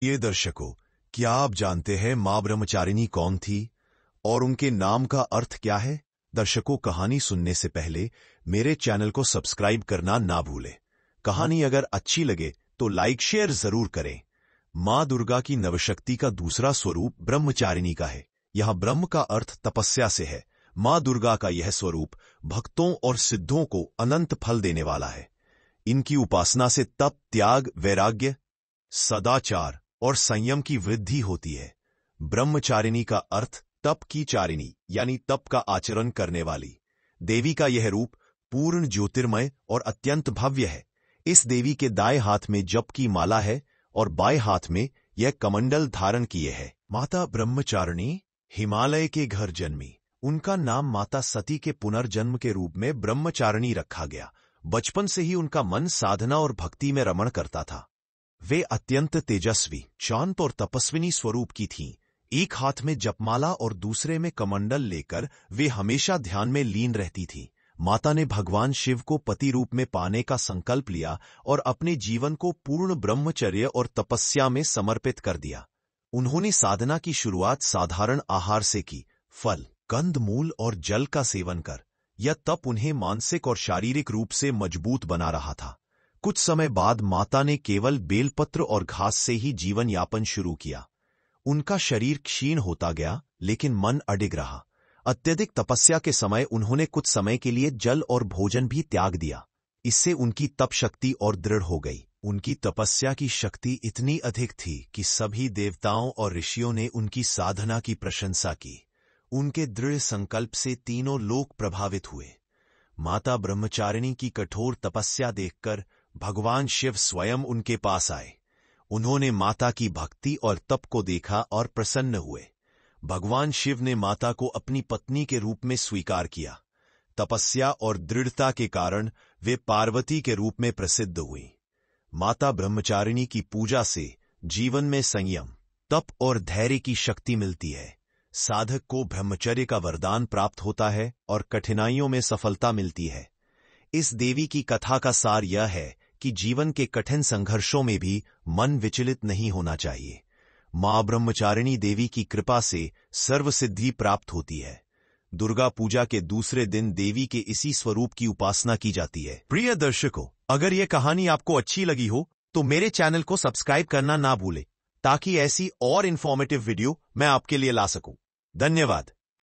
ये दर्शकों, क्या आप जानते हैं मां ब्रह्मचारिणी कौन थी और उनके नाम का अर्थ क्या है? दर्शकों, कहानी सुनने से पहले मेरे चैनल को सब्सक्राइब करना ना भूलें। कहानी अगर अच्छी लगे तो लाइक शेयर जरूर करें। मां दुर्गा की नवशक्ति का दूसरा स्वरूप ब्रह्मचारिणी का है। यहाँ ब्रह्म का अर्थ तपस्या से है। मां दुर्गा का यह स्वरूप भक्तों और सिद्धों को अनंत फल देने वाला है। इनकी उपासना से तप, त्याग, वैराग्य, सदाचार और संयम की वृद्धि होती है। ब्रह्मचारिणी का अर्थ तप की चारिणी यानी तप का आचरण करने वाली। देवी का यह रूप पूर्ण ज्योतिर्मय और अत्यंत भव्य है। इस देवी के दाएं हाथ में जप की माला है और बाएं हाथ में यह कमंडल धारण किए है। माता ब्रह्मचारिणी हिमालय के घर जन्मी। उनका नाम माता सती के पुनर्जन्म के रूप में ब्रह्मचारिणी रखा गया। बचपन से ही उनका मन साधना और भक्ति में रमण करता था। वे अत्यंत तेजस्वी, शांत और तपस्विनी स्वरूप की थीं। एक हाथ में जपमाला और दूसरे में कमंडल लेकर वे हमेशा ध्यान में लीन रहती थीं। माता ने भगवान शिव को पति रूप में पाने का संकल्प लिया और अपने जीवन को पूर्ण ब्रह्मचर्य और तपस्या में समर्पित कर दिया। उन्होंने साधना की शुरुआत साधारण आहार से की। फल, कंद मूल और जल का सेवन कर। यह तप उन्हें मानसिक और शारीरिक रूप से मजबूत बना रहा था। कुछ समय बाद माता ने केवल बेलपत्र और घास से ही जीवन यापन शुरू किया। उनका शरीर क्षीण होता गया, लेकिन मन अडिग रहा। अत्यधिक तपस्या के समय उन्होंने कुछ समय के लिए जल और भोजन भी त्याग दिया। इससे उनकी तप शक्ति और दृढ़ हो गई। उनकी तपस्या की शक्ति इतनी अधिक थी कि सभी देवताओं और ऋषियों ने उनकी साधना की प्रशंसा की। उनके दृढ़ संकल्प से तीनों लोक प्रभावित हुए। माता ब्रह्मचारिणी की कठोर तपस्या देखकर भगवान शिव स्वयं उनके पास आए। उन्होंने माता की भक्ति और तप को देखा और प्रसन्न हुए। भगवान शिव ने माता को अपनी पत्नी के रूप में स्वीकार किया। तपस्या और दृढ़ता के कारण वे पार्वती के रूप में प्रसिद्ध हुईं। माता ब्रह्मचारिणी की पूजा से जीवन में संयम, तप और धैर्य की शक्ति मिलती है। साधक को ब्रह्मचर्य का वरदान प्राप्त होता है और कठिनाइयों में सफलता मिलती है। इस देवी की कथा का सार यह है कि जीवन के कठिन संघर्षों में भी मन विचलित नहीं होना चाहिए। मां ब्रह्मचारिणी देवी की कृपा से सर्वसिद्धि प्राप्त होती है। दुर्गा पूजा के दूसरे दिन देवी के इसी स्वरूप की उपासना की जाती है। प्रिय दर्शकों, अगर यह कहानी आपको अच्छी लगी हो तो मेरे चैनल को सब्सक्राइब करना ना भूलें, ताकि ऐसी और इन्फॉर्मेटिव वीडियो मैं आपके लिए ला सकूं। धन्यवाद।